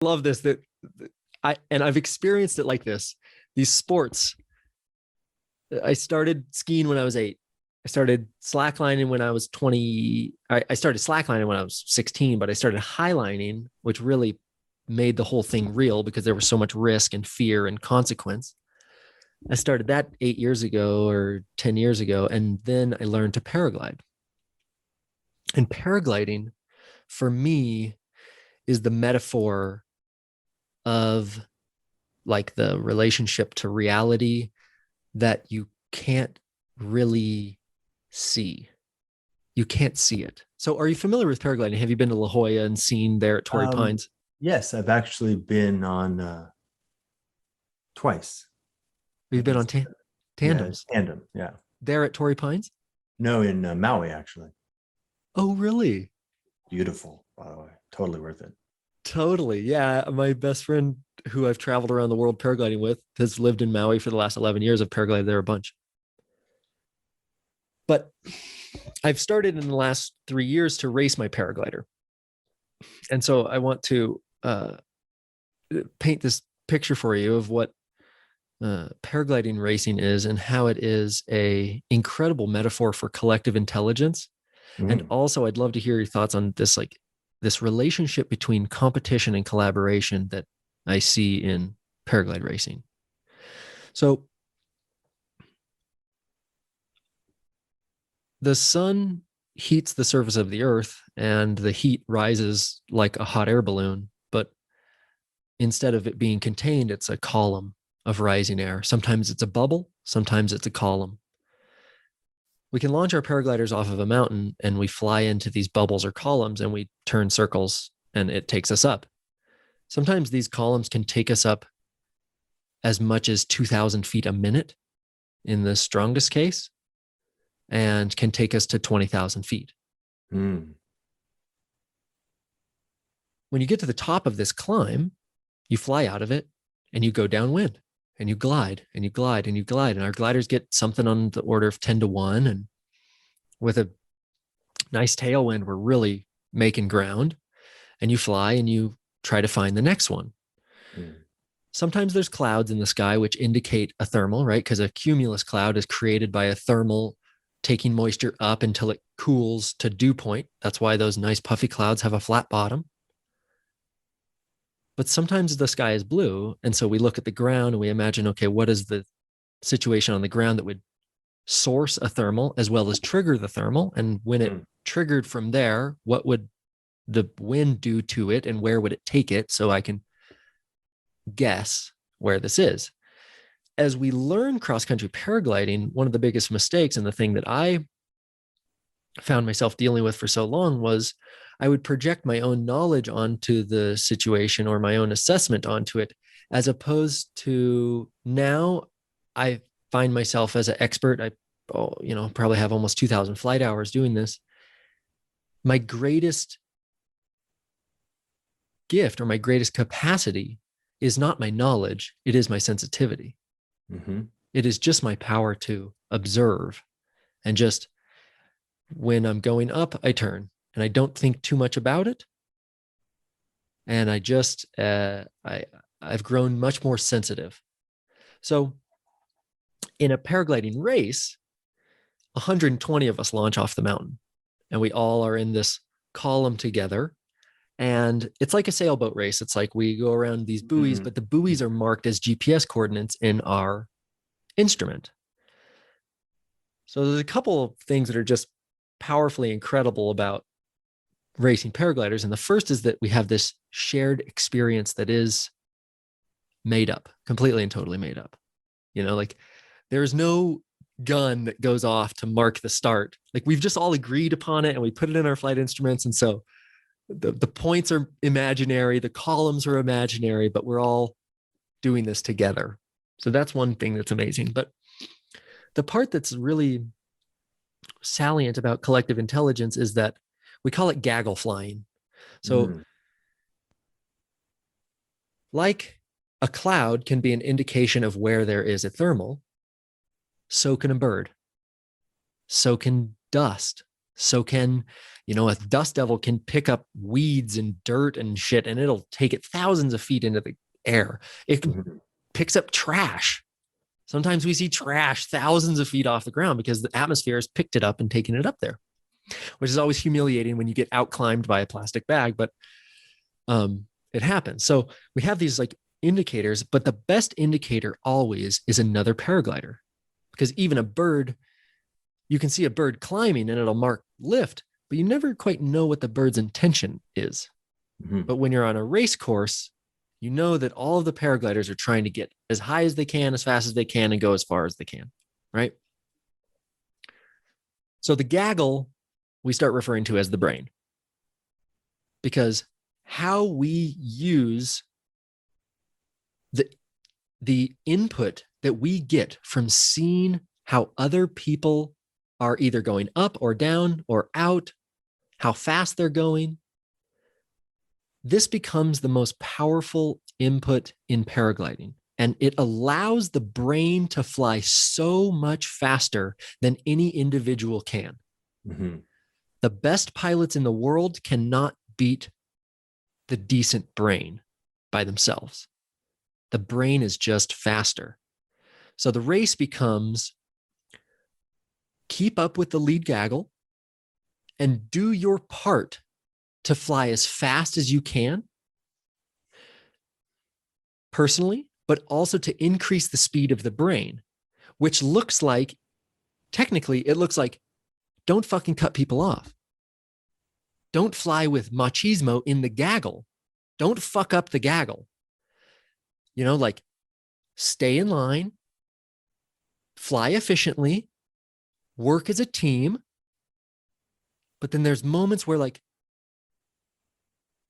love this, that I've experienced it like this. These sports, I started skiing when I was 8. I started slacklining when I was 20. I started slacklining when I was 16, but I started highlining, which really made the whole thing real because there was so much risk and fear and consequence. I started that 8 years ago or 10 years ago. And then I learned to paraglide. And paragliding for me is the metaphor of like the relationship to reality that you can't really see. You can't see it. So are you familiar with paragliding? Have you been to La Jolla and seen there at Torrey Pines? Yes, I've actually been on twice. Have I you been can on say that. Yeah, tandems tandem. Yeah. there at Torrey Pines? No, in Maui, actually. Oh, really? Beautiful, by the way. Totally worth it. Totally. Yeah. My best friend who I've traveled around the world paragliding with has lived in Maui for the last 11 years. I've paraglided there a bunch. But I've started in the last 3 years to race my paraglider. And so I want to paint this picture for you of what paragliding racing is and how it is a incredible metaphor for collective intelligence. And Mm. also, I'd love to hear your thoughts on this, like this relationship between competition and collaboration that I see in paraglide racing. So the sun heats the surface of the earth and the heat rises like a hot air balloon, but instead of it being contained, it's a column of rising air. Sometimes it's a bubble, sometimes it's a column. We can launch our paragliders off of a mountain and we fly into these bubbles or columns and we turn circles and it takes us up. Sometimes these columns can take us up as much as 2,000 feet a minute in the strongest case and can take us to 20,000 feet. Mm. When you get to the top of this climb, you fly out of it and you go downwind and you glide and you glide and you glide. And our gliders get something on the order of 10 to 1. And with a nice tailwind, we're really making ground. And you fly and you try to find the next one. Mm. Sometimes there's clouds in the sky which indicate a thermal, right? Because a cumulus cloud is created by a thermal taking moisture up until it cools to dew point. That's why those nice puffy clouds have a flat bottom. But sometimes the sky is blue. And so we look at the ground and we imagine, okay, what is the situation on the ground that would source a thermal as well as trigger the thermal? And when it triggered from there, what would the wind do to it and where would it take it? So I can guess where this is. As we learn cross-country paragliding, one of the biggest mistakes and the thing that I found myself dealing with for so long was I would project my own knowledge onto the situation or my own assessment onto it, as opposed to now I find myself as an expert. I, probably have almost 2,000 flight hours doing this. My greatest gift or my greatest capacity is not my knowledge. It is my sensitivity. Mm-hmm. It is just my power to observe and just when I'm going up, I turn and I don't think too much about it. And I just, I've grown much more sensitive. So in a paragliding race, 120 of us launch off the mountain and we all are in this column together. And it's like a sailboat race. It's like we go around these buoys, but the buoys are marked as GPS coordinates in our instrument. So there's a couple of things that are just powerfully incredible about racing paragliders. And the first is that we have this shared experience that is made up, completely and totally made up. Like there's no gun that goes off to mark the start. Like we've just all agreed upon it and we put it in our flight instruments. And so the points are imaginary, the columns are imaginary, but we're all doing this together. So that's one thing that's amazing. But the part that's really salient about collective intelligence is that we call it gaggle flying. So like a cloud can be an indication of where there is a thermal, so can a bird, so can dust, So can, a dust devil can pick up weeds and dirt and shit, and it'll take it thousands of feet into the air. It Mhm. picks up trash. Sometimes we see trash thousands of feet off the ground because the atmosphere has picked it up and taken it up there, which is always humiliating when you get out climbed by a plastic bag, but it happens. So we have these like indicators, but the best indicator always is another paraglider, because even a bird, you can see a bird climbing and it'll mark lift, but you never quite know what the bird's intention is. Mhm. But when you're on a race course, you know that all of the paragliders are trying to get as high as they can, as fast as they can, and go as far as they can, right? So the gaggle we start referring to as the brain, because how we use the the input that we get from seeing how other people are either going up or down or out, how fast they're going, this becomes the most powerful input in paragliding. And it allows the brain to fly so much faster than any individual can. Mhm. The best pilots in the world cannot beat the decent brain by themselves. The brain is just faster. So the race becomes keep up with the lead gaggle and do your part to fly as fast as you can personally, but also to increase the speed of the brain, which looks like, technically, it looks like don't fucking cut people off. Don't fly with machismo in the gaggle. Don't fuck up the gaggle. Like stay in line, fly efficiently, work as a team. But then there's moments where, like,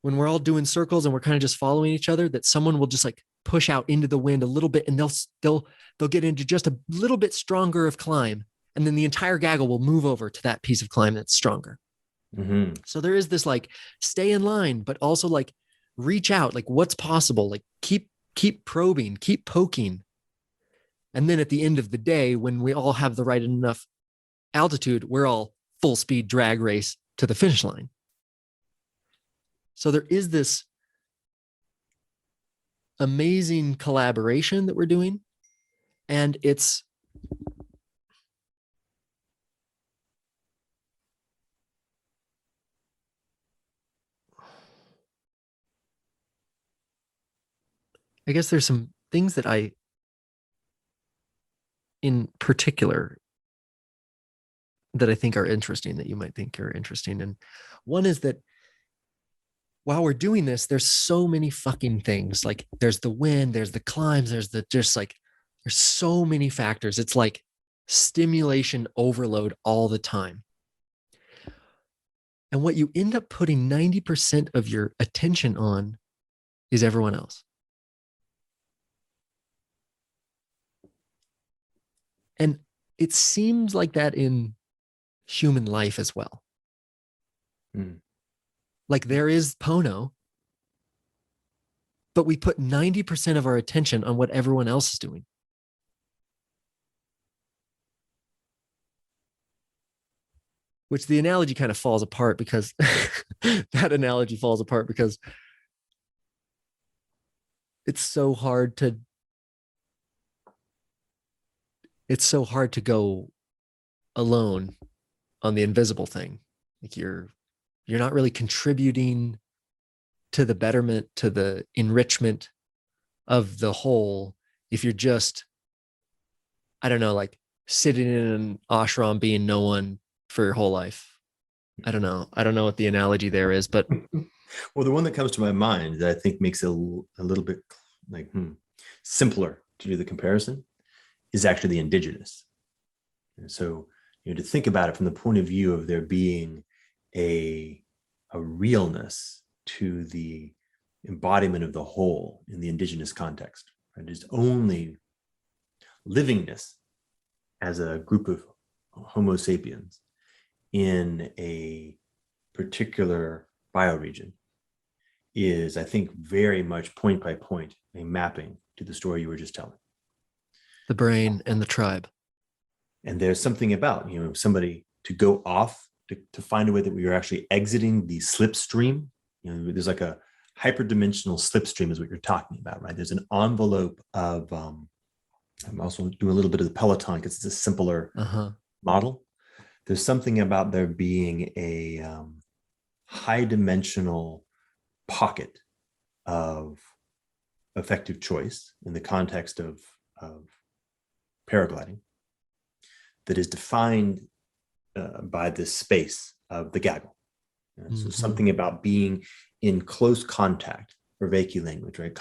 when we're all doing circles and we're kind of just following each other, that someone will just like push out into the wind a little bit, and they'll get into just a little bit stronger of climb, and then the entire gaggle will move over to that piece of climb that's stronger. Mhm. So there is this like stay in line, but also like reach out, like what's possible, like keep probing, keep poking. And then at the end of the day, when we all have the right enough altitude, we're all full speed drag race to the finish line. So there is this amazing collaboration that we're doing. And I guess there's some things that in particular, that I think are interesting, that you might think are interesting. And one is that while we're doing this, there's so many fucking things. Like there's the wind, there's the climbs, there's so many factors. It's like stimulation overload all the time. And what you end up putting 90% of your attention on is everyone else. And it seems like that in human life as well. Mhm. Like there is Pono, but we put 90% of our attention on what everyone else is doing. Which the analogy kind of falls apart because that analogy falls apart because it's so hard to go alone on the invisible thing. Like you're not really contributing to the betterment, to the enrichment of the whole if you're just, I don't know, like sitting in an ashram being no one for your whole life. I don't know. I don't know what the analogy there is, but Well, the one that comes to my mind that I think makes it a little bit like simpler to do the comparison is actually the indigenous. And so, to think about it from the point of view of there being a realness to the embodiment of the whole in the indigenous context, right? There's only livingness as a group of Homo sapiens in a particular bioregion is, I think, very much point by point a mapping to the story you were just telling. the brain and the tribe. And there's something about, somebody to go off to find a way that we are actually exiting the slipstream. There's like a hyperdimensional slipstream is what you're talking about, right? There's an envelope of, I'm also doing a little bit of the Peloton because it's a simpler model. There's something about there being a high dimensional pocket of effective choice in the context of paragliding that is defined by this space of the Gaggle. So something about being in close contact, or Reiki language, right?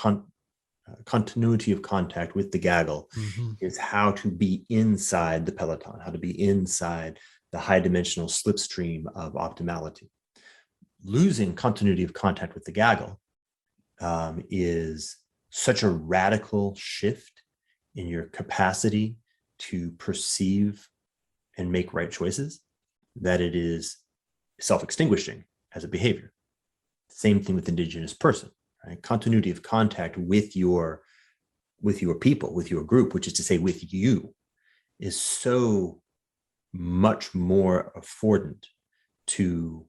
Continuity of contact with the Gaggle is how to be inside the Peloton, how to be inside the high dimensional slipstream of optimality. Losing continuity of contact with the Gaggle is such a radical shift in your capacity to perceive and make right choices that it is self-extinguishing as a behavior. Same thing with Indigenous person, right? Continuity of contact with your people, with your group, which is to say with you, is so much more affordant to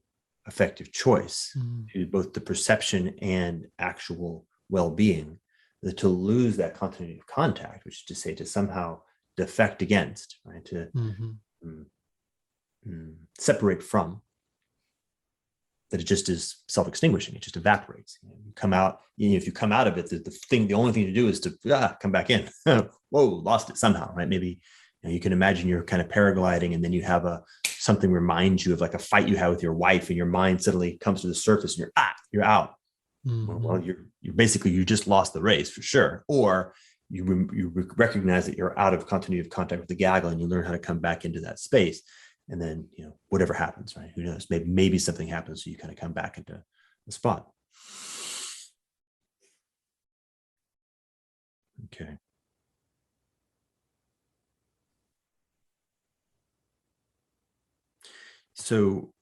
effective choice, to both the perception and actual well-being, that to lose that continuity of contact, which is to say to somehow defect against, right? To separate from, that it just is self-extinguishing. It just evaporates. You come out, if you come out of it, the only thing to do is to come back in. Whoa, lost it somehow, right? Maybe you can imagine you're kind of paragliding, and then you have something reminds you of like a fight you had with your wife, and your mind suddenly comes to the surface, and you're out. Well, you're basically, you just lost the race for sure. Or you recognize that you're out of continuity of contact with the Gaggle, and you learn how to come back into that space. And then, whatever happens, right? Who knows? Maybe something happens, so you kind of come back into the spot. Okay. So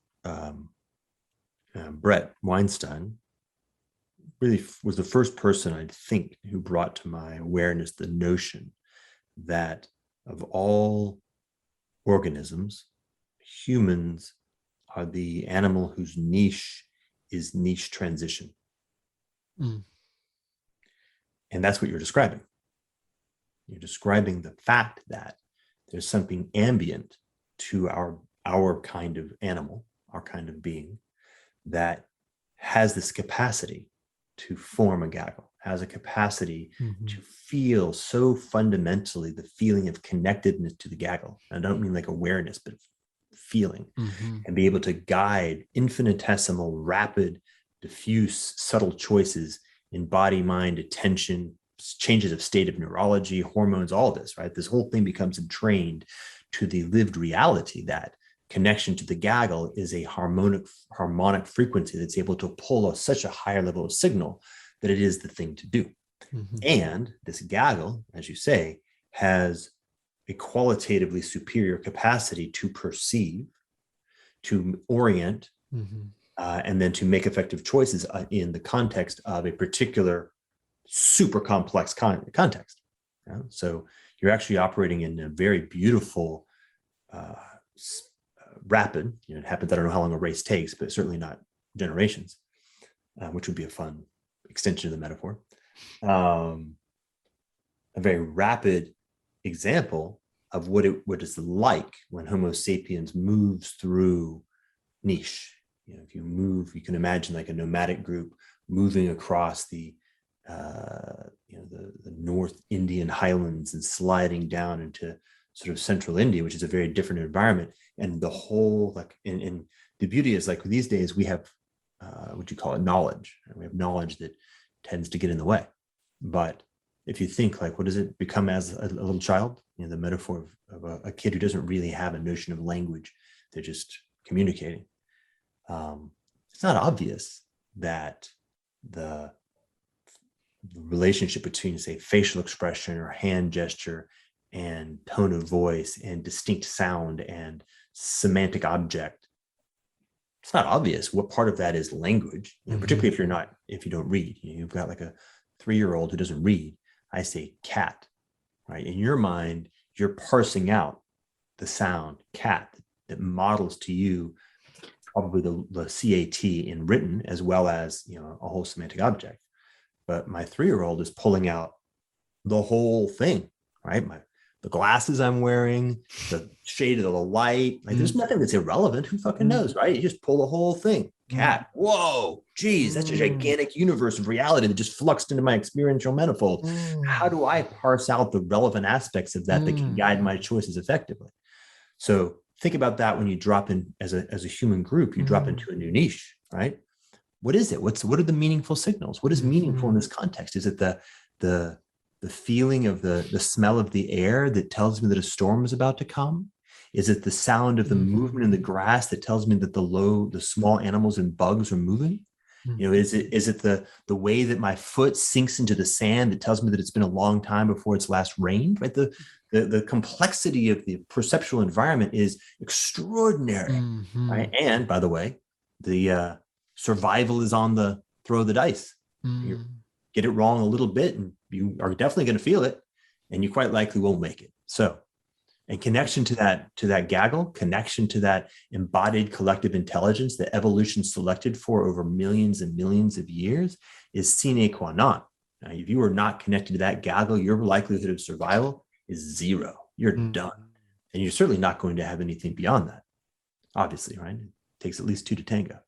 Brett Weinstein really was the first person, I think, who brought to my awareness the notion that of all organisms, humans are the animal whose niche is niche transition. And that's what you're describing. You're describing the fact that there's something ambient to our kind of animal, our kind of being, that has this capacity to form a Gaggle, has a capacity to feel so fundamentally the feeling of connectedness to the Gaggle. I don't mean like awareness, but feeling, and be able to guide infinitesimal, rapid, diffuse, subtle choices in body, mind, attention, changes of state of neurology, hormones, all this, right? This whole thing becomes entrained to the lived reality that connection to the Gaggle is a harmonic frequency that's able to pull such a higher level of signal that it is the thing to do. And this Gaggle, as you say, has a qualitatively superior capacity to perceive, to orient, and then to make effective choices in the context of a particular super complex context. So you're actually operating in a very beautiful, rapid, it happens, I don't know how long a race takes, but certainly not generations, which would be a fun extension of the metaphor. A very rapid example of what it's like when Homo sapiens moves through niche. If you move, you can imagine like a nomadic group moving across the North Indian highlands and sliding down into sort of central India, which is a very different environment. And the whole, and the beauty is, like, these days we have what you call it, knowledge. We have knowledge that tends to get in the way. But if you think, like, what does it become as a little child? The metaphor of a kid who doesn't really have a notion of language, they're just communicating. It's not obvious that the relationship between, say, facial expression or hand gesture and tone of voice and distinct sound and semantic object, it's not obvious what part of that is language, particularly if you don't read. You've got like a 3-year-old who doesn't read. I say cat, right? In your mind, you're parsing out the sound cat that models to you probably the CAT in written as well as, a whole semantic object. But my 3-year-old is pulling out the whole thing, right? The glasses I'm wearing, the shade of the light. Like, there's nothing that's irrelevant. Who fucking knows, right? You just pull the whole thing. Cat. Whoa, geez, that's a gigantic universe of reality that just fluxed into my experiential manifold. How do I parse out the relevant aspects of that that can guide my choices effectively? So think about that when you drop in as a human group, you drop into a new niche, right? What is it? What are the meaningful signals? What is meaningful in this context? Is it the feeling of the smell of the air that tells me that a storm is about to come? Is it the sound of the movement in the grass that tells me that the small animals and bugs are moving? Is it the way that my foot sinks into the sand that tells me that it's been a long time before it's last rained? Right? The complexity of the perceptual environment is extraordinary, right? And by the way, the survival is on the throw of the dice. You get it wrong a little bit, and you are definitely going to feel it, and you quite likely won't make it. So, and connection to that gaggle, connection to that embodied collective intelligence that evolution selected for over millions and millions of years is sine qua non. Now, if you are not connected to that gaggle, your likelihood of survival is zero. You're done. And you're certainly not going to have anything beyond that. Obviously, right? It takes at least 2 to tango.